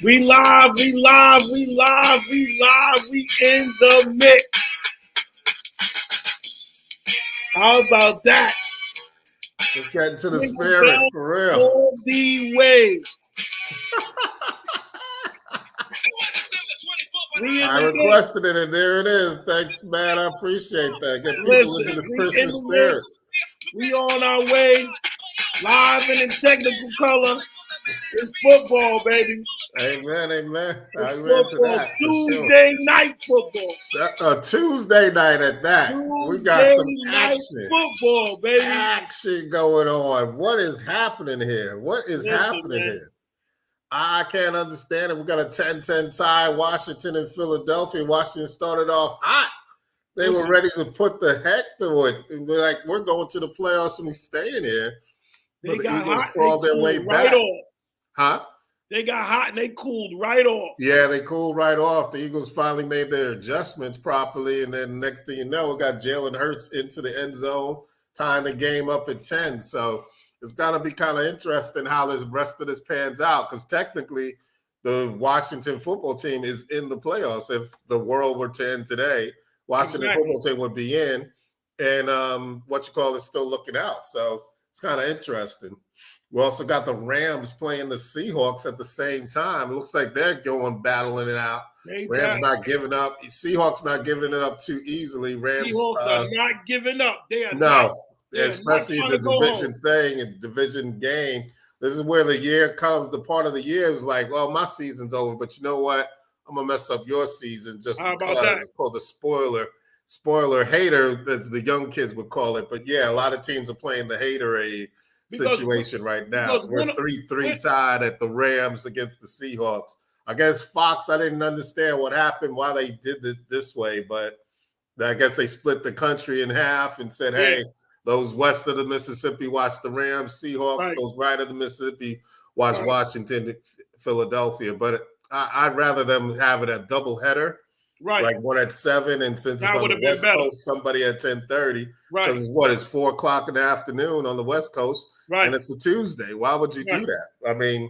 We live, we live, we live, we live, we in the mix. How about that? Let's get into the Single spirit, bell for real. all the way. I requested it, and there it is. Thanks, man. I appreciate that. Get people into this Christmas spirit. We on our way, live and in technical color. It's football, baby. Amen, amen. It's Amen to football. that. Tuesday night football. Tuesday night at that. We got some action. Football, baby. Action going on. What is happening here? What is happening here? I can't understand it. We got a 10-10 tie, Washington and Philadelphia. Washington started off hot. They were ready to put the heck to it. And they're like, we're going to the playoffs and we're staying here. But the Eagles crawled their way back. Huh? They got hot and they cooled right off. Yeah, they cooled right off. The Eagles finally made their adjustments properly. And then next thing you know, we got Jalen Hurts into the end zone, tying the game up at 10. So it's going to be kind of interesting how this rest of this pans out, because technically the Washington football team is in the playoffs. If the world were to end today, Washington football team would be in, and is still looking out. So it's kind of interesting. We also got the Rams playing the Seahawks at the same time. It looks like they're battling it out. Rams not giving up. Seahawks not giving it up too easily. Rams are not giving up. They are especially the division thing and division game. This is where the year comes. The part of the year is like, well, my season's over, but you know what? I'm gonna mess up your season just because it's called the spoiler hater, as the young kids would call it. But yeah, a lot of teams are playing the haterade situation right now. So we're 3-3 tied at the Rams against the Seahawks. I guess Fox, I didn't understand what happened, why they did it this way, but I guess they split the country in half and said, hey, those west of the Mississippi watch the Rams, Seahawks, those right of the Mississippi watch Washington, Philadelphia. But I'd rather them have it a double header, like one at 7, and since it's on the West Coast, somebody at 10:30. Because it's 4 o'clock in the afternoon on the West Coast, and it's a Tuesday. Why would you do that? I mean,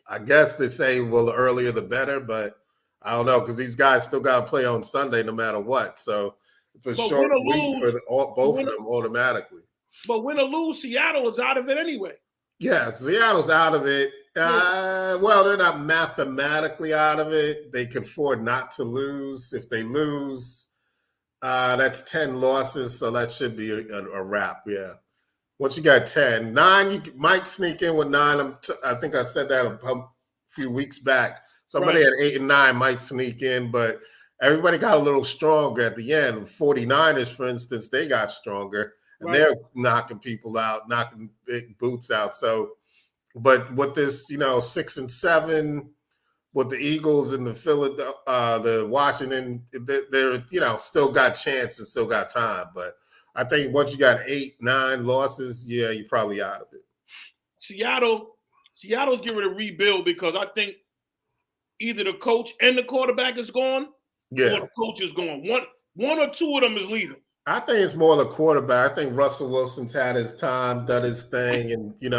I guess they say, well, the earlier the better, but I don't know, because these guys still got to play on Sunday no matter what. So it's a short week for both of them automatically. But win or lose, Seattle is out of it anyway. Yeah, Seattle's out of it. Well, they're not mathematically out of it. They can afford not to lose. If they lose, that's 10 losses, so that should be a wrap, yeah. Once you got 10, 9, you might sneak in with 9. I think I said that a few weeks back. Somebody at 8 and 9 might sneak in, but everybody got a little stronger at the end. 49ers, for instance, they got stronger, and they're knocking people out, knocking big boots out. So, but with this, 6 and 7, with the Eagles and the Washington, they're still got chance and still got time. But I think once you got 8, 9 losses, yeah, you're probably out of it. Seattle's getting ready to rebuild, because I think either the coach and the quarterback is gone, or the coach is gone. One or two of them is leaving. I think it's more the quarterback. I think Russell Wilson's had his time, done his thing, and you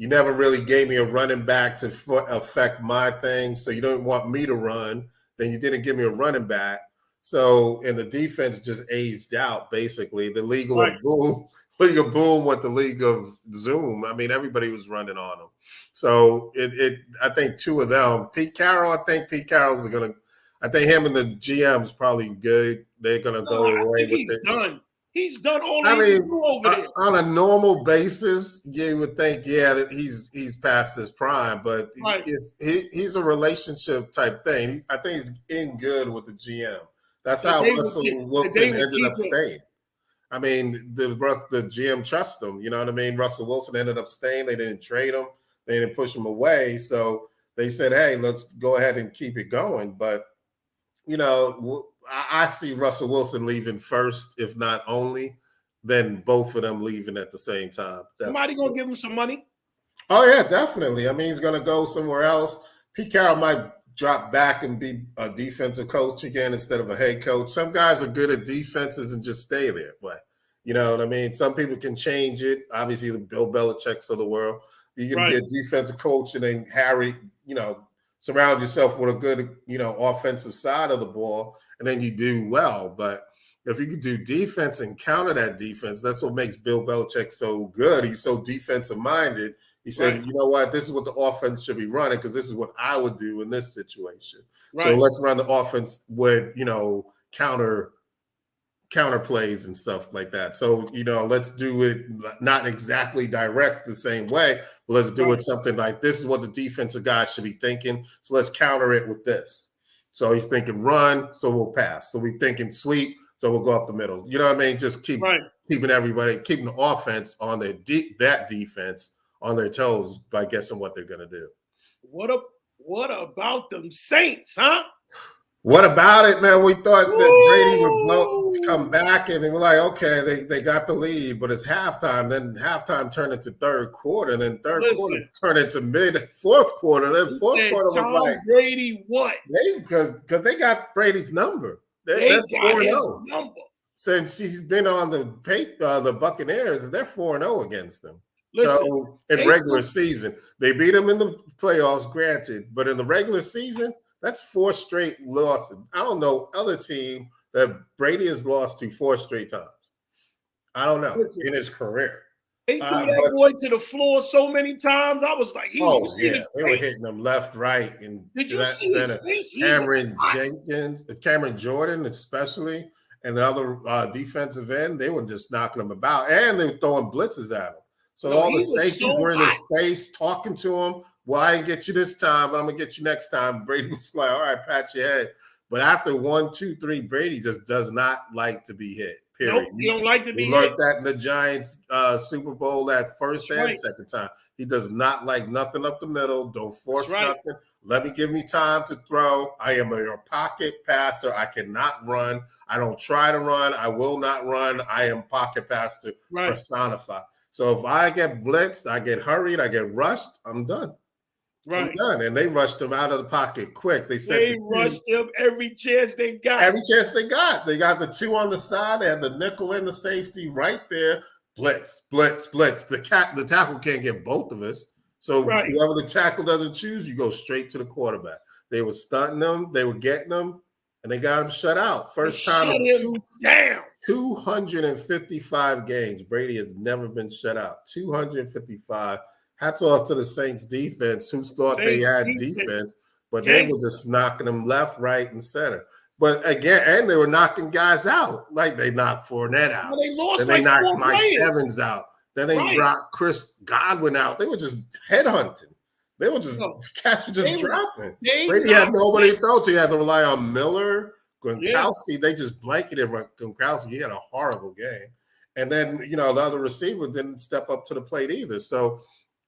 never really gave me a running back to affect my thing, so you don't want me to run. Then you didn't give me a running back. So, and the defense just aged out, basically. The league of boom went the league of Zoom. I mean, everybody was running on them. So I think two of them. Pete Carroll, I think him and the GM's probably good. They're gonna go away with it. Done. He's done all he can do over there. On a normal basis, you would think, that he's past his prime, but if he's a relationship type thing. I think he's in good with the GM. That's how Russell Wilson ended up staying. I mean, the GM trusts him. You know what I mean? Russell Wilson ended up staying. They didn't trade him. They didn't push him away. So they said, hey, let's go ahead and keep it going. But, I see Russell Wilson leaving first, if not only, then both of them leaving at the same time. Somebody going to give him some money? Oh, yeah, definitely. I mean, he's going to go somewhere else. Pete Carroll might drop back and be a defensive coach again instead of a head coach. Some guys are good at defenses and just stay there. But you know what I mean? Some people can change it. Obviously, the Bill Belichick's of the world. You can be a defensive coach and then surround yourself with a good, offensive side of the ball, and then you do well. But if you could do defense and counter that defense, that's what makes Bill Belichick so good. He's so defensive minded. He said, right. You know what, this is what the offense should be running because this is what I would do in this situation. Right. So let's run the offense with, counter plays and stuff like that. So, let's do it not exactly direct the same way, but let's do it something like this is what the defensive guys should be thinking. So let's counter it with this. So he's thinking run, so we'll pass. So we're thinking sweep, so we'll go up the middle. You know what I mean? Just keeping the offense on that defense on their toes by guessing what they're going to do. What about them Saints, huh? What about it, man? We thought that Brady would come back, and they were like, okay, they got the lead, but it's halftime. Then halftime turned into third quarter, and then quarter turned into fourth quarter. Then fourth quarter was like Brady what? Because they got Brady's number. That's 4-0. Since he's been on the Buccaneers, they're 4-0 against them. So in regular season, they beat them in the playoffs, granted, but in the regular season, that's 4 straight losses. I don't know other team that Brady has lost to 4 straight times. I don't know in his career. They threw that boy to the floor so many times. I was like, they were hitting him left, right, and did you see his face? Cameron Jordan, especially, and the other defensive end, they were just knocking him about, and they were throwing blitzes at him. So all the safeties were in his face, talking to him. Well, I didn't get you this time, but I'm going to get you next time. Brady was like, all right, pat your head. But after 1, 2, 3, Brady just does not like to be hit, period. Nope, he don't like to be hit. Learned that in the Giants Super Bowl that first and second time. He does not like nothing up the middle. Don't force nothing. Give me time to throw. I am a pocket passer. I cannot run. I don't try to run. I will not run. I am pocket passer personified. So if I get blitzed, I get hurried, I get rushed, I'm done. Right. I'm done. And they rushed him out of the pocket quick. They rushed him every chance they got. Every chance they got. They got the 2 on the side. They had the nickel and the safety right there. Blitz, blitz, blitz. The tackle can't get both of us. So whoever the tackle doesn't choose, you go straight to the quarterback. They were stunting them. They were getting them. And they got him shut out. First time in 255 games. Brady has never been shut out. 255. Hats off to the Saints defense, who thought they had defense, but they were just knocking them left, right, and center. But again, and they were knocking guys out. Like they knocked Fournette out. Well, they lost then they knocked Mike Evans out. Then they brought Chris Godwin out. They were just headhunting. They were just dropping. Brady had nobody to throw to. He had to rely on Miller, Gronkowski. They just blanketed Gronkowski. He had a horrible game. And then, the other receiver didn't step up to the plate either. So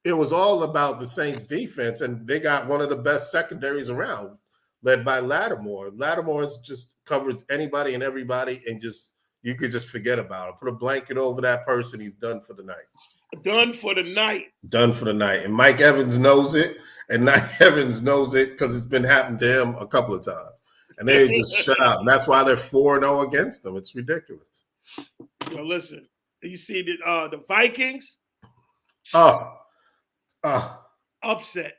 it was all about the Saints defense, and they got one of the best secondaries around, led by Lattimore. Lattimore just covers anybody and everybody, and you could just forget about it. Put a blanket over that person, he's done for the night. Done for the night. Done for the night. And Mike Evans knows it, and Mike Evans knows it because it's been happening to him a couple of times. And they just shut out. And that's why they're 4-0 against them. It's ridiculous. Well, listen, you see the Vikings? Upset.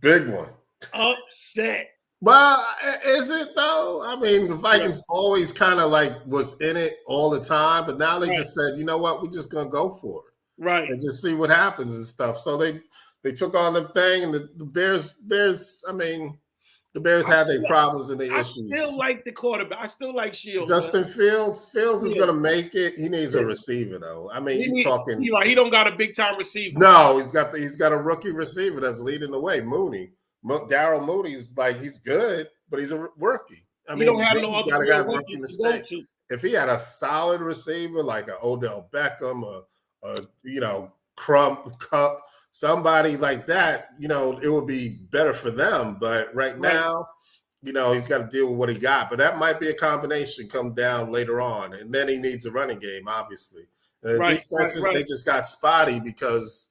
Big one. Upset. Well, is it though? I mean, the Vikings always kind of was in it all the time, but now they just said, you know what, we're just gonna go for it. Right. And just see what happens and stuff. So they took on the thing, and the Bears, I mean, the Bears had their problems and their issues. I still like the quarterback. I still like Shields. Justin Fields is going to make it. He needs a receiver, though. I mean, he don't got a big-time receiver. No, he's got a rookie receiver that's leading the way, Mooney. Darryl Mooney's he's good, but he's a rookie. I mean, don't have no other rookie to go to. If he had a solid receiver like an Odell Beckham or Crump Cup, somebody like that, it would be better for them. But right now, he's got to deal with what he got. But that might be a combination come down later on. And then he needs a running game, obviously. Defenses, they just got spotty because,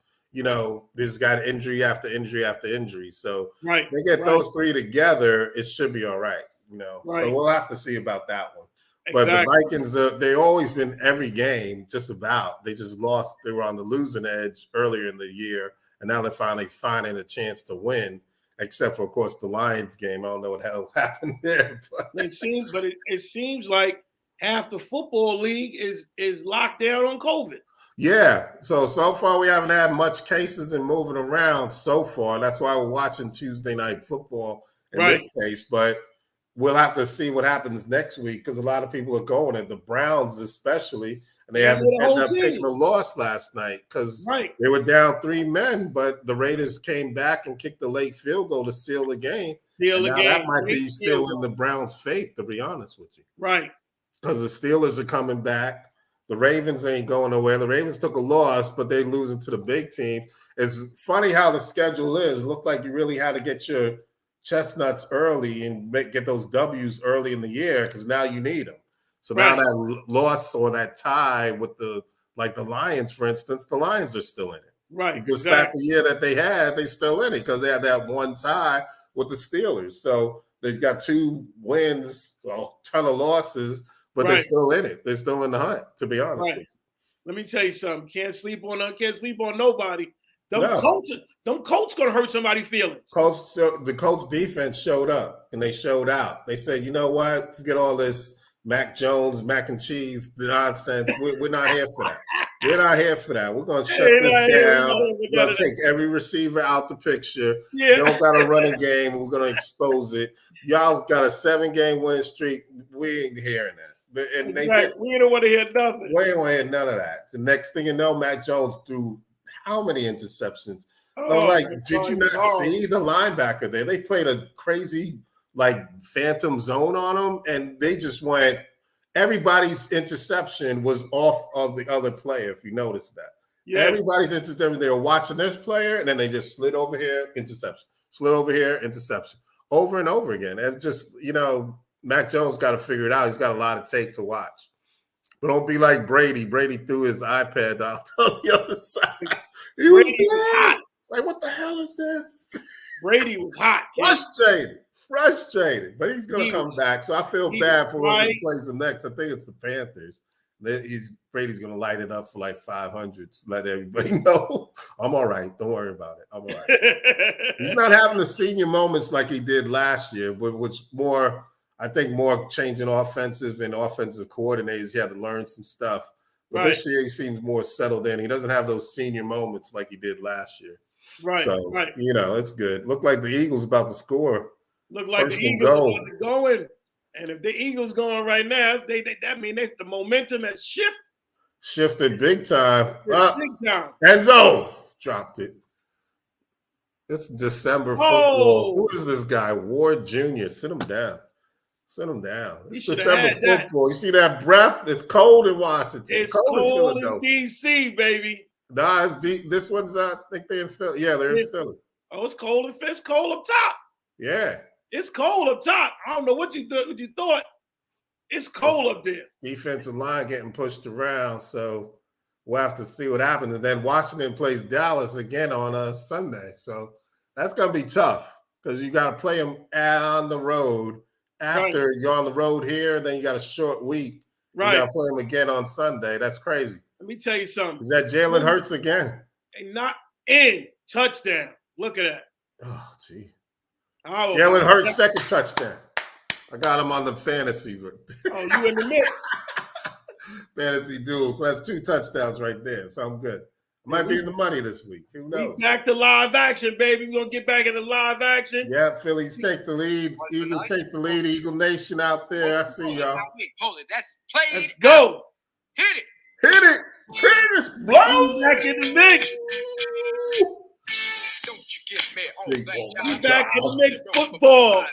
there's got injury after injury after injury. So they get those 3 together, it should be all right. So we'll have to see about that one. But the Vikings, they've always been every game, just about. They just lost. They were on the losing edge earlier in the year, and now they're finally finding a chance to win. except for, of course, the Lions game. I don't know what the hell happened there. It seems like half the football league is locked down on COVID. Yeah. So far we haven't had much cases and moving around so far. That's why we're watching Tuesday Night Football in this case. But we'll have to see what happens next week because a lot of people are going, and the Browns especially, and they ended up taking a loss last night because they were down 3 men, but the Raiders came back and kicked the late field goal to seal the game. That might be sealing the Browns' fate, to be honest with you. Right. Because the Steelers are coming back. The Ravens ain't going nowhere. The Ravens took a loss, but they losing to the big team. It's funny how the schedule is. It looked like you really had to get your chestnuts early and get those W's early in the year because now you need them. So now that loss or that tie with the Lions, for instance, the Lions are still in it. Right. Despite the year that they had, they're still in it because they had that one tie with the Steelers. So they've got 2 wins, a ton of losses, but they're still in it. They're still in the hunt, to be honest with you. Let me tell you something. Can't sleep on nobody. Them Colts gonna hurt somebody's feelings. The Colts defense showed up and they showed out. They said, you know what? Forget all this Mac Jones, mac and cheese nonsense. We're not here for that. We're not here for that. We're going to shut this down. We're going to take every receiver out the picture. You don't got a running game. We're going to expose it. Y'all got a 7-game winning streak. We ain't hearing that. And we don't want to hear nothing. We ain't want to hear none of that. The next thing you know, Mac Jones threw how many interceptions? Did you not see the linebacker there? They played a crazy phantom zone on them, and they just went. Everybody's interception was off of the other player. If you notice that, everybody's interception. They were watching this player, and then they just slid over here, interception. Slid over here, interception, over and over again. And just Mac Jones got to figure it out. He's got a lot of tape to watch. But don't be like Brady. Brady threw his iPad out on the other side. He was hot. What the hell is this? Brady was hot. Frustrated, but he's going to come back. So I feel bad for whoever plays him next. I think it's the Panthers. Brady's going to light it up for 500 to let everybody know I'm all right. Don't worry about it. I'm all right. He's not having the senior moments like he did last year, but which more changing offensive coordinators. He had to learn some stuff. But this year he seems more settled in. He doesn't have those senior moments like he did last year. So, it's good. Looked like the Eagles about to score. Look like the Eagles are going. And if the Eagles going right now, that means the momentum has shifted big time. Big time. Enzo dropped it. It's December football. Who is this guy? Ward Jr. Sit him down. It's December football. You see that breath? It's cold in Washington. It's cold in D.C., baby. Nah, this one's I think they're in Philly. Yeah, they're in Philly. Oh, it's cold it's cold up top. Yeah. It's cold up top. I don't know what you thought. It's cold up there. Defensive line getting pushed around, so we'll have to see what happens. And then Washington plays Dallas again on Sunday. So that's going to be tough because you got to play them on the road after you're on the road here. Then you got a short week. Right. You got to play them again on Sunday. That's crazy. Let me tell you something. Is that Jalen Hurts again? And not in. Touchdown. Look at that. Oh, gee. Jalen Hurts, second touchdown. I got him on the fantasy. Oh, you in the mix. Fantasy duel. So that's 2 touchdowns right there. So I'm good. I might be in the money this week. Who knows? Back to live action, baby. We're going to get back into live action. Yeah, Phillies take the lead. Eagles take the lead. Eagle Nation out there. I see y'all. Hold it. That's played. Let's go. Hit it. Hit it. Curtis Blow. Back in the mix. Don't you give me back in the mix football.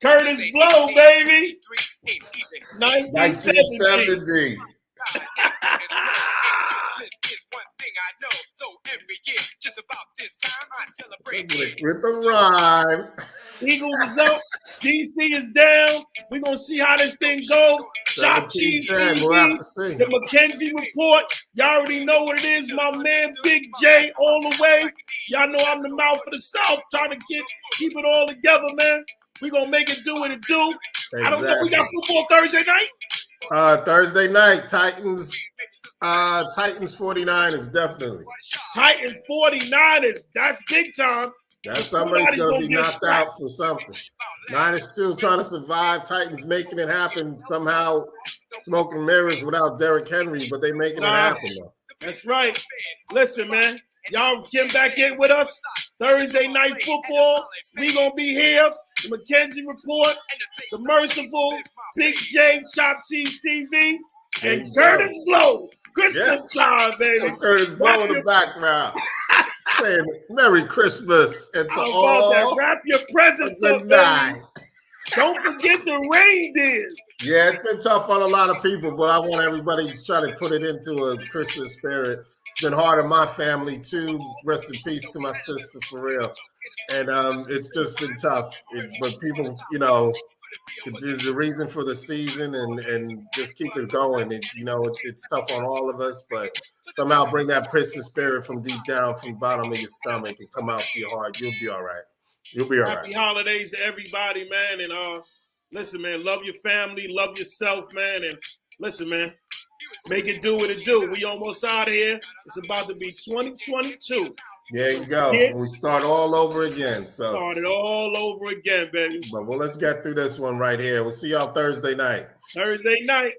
Curtis Blow, baby. 1970. With the rhyme. Eagles is up. DC is down. We're going to see how this thing goes. Shop Cheese TV, we'll have to see. The McKenzie Report. Y'all already know what it is. My man, Big J, all the way. Y'all know I'm the mouth of the South, trying to keep it all together, man. We're going to make it do what it do. Exactly. I don't know. We got football Thursday night? Thursday night, Titans 49ers, definitely. Titans 49ers. That's big time. That somebody's gonna be knocked out for something. Niners still trying to survive. Titans making it happen somehow. Smoking mirrors without Derrick Henry, but they making it happen though. That's right. Listen, man. Y'all get back in with us. Thursday night football. We gonna be here. The McKenzie Report, the Merciful, Big J, Chop Cheese TV, and Curtis Blow. Christmas time, baby. Curtis Blow in the background. Saying Merry Christmas and to all. Wrap your presents up, baby. Don't forget the reindeers. Yeah, it's been tough on a lot of people, but I want everybody to try to put it into a Christmas spirit. It's been hard on my family too. Rest in peace to my sister, for real. And it's just been tough. But people, you know, it's the reason for the season, and just keep it going. It's tough on all of us, but somehow bring that Christmas spirit from deep down, from the bottom of your stomach, and come out to your heart. You'll be all right. You'll be all right. Happy holidays to everybody, man. And listen, man, love your family, love yourself, man. And listen, man, make it do what it do. We almost out of here. It's about to be 2022. There you go. We start all over again. So started all over again, baby. But let's get through this one right here. We'll see y'all Thursday night. Thursday night.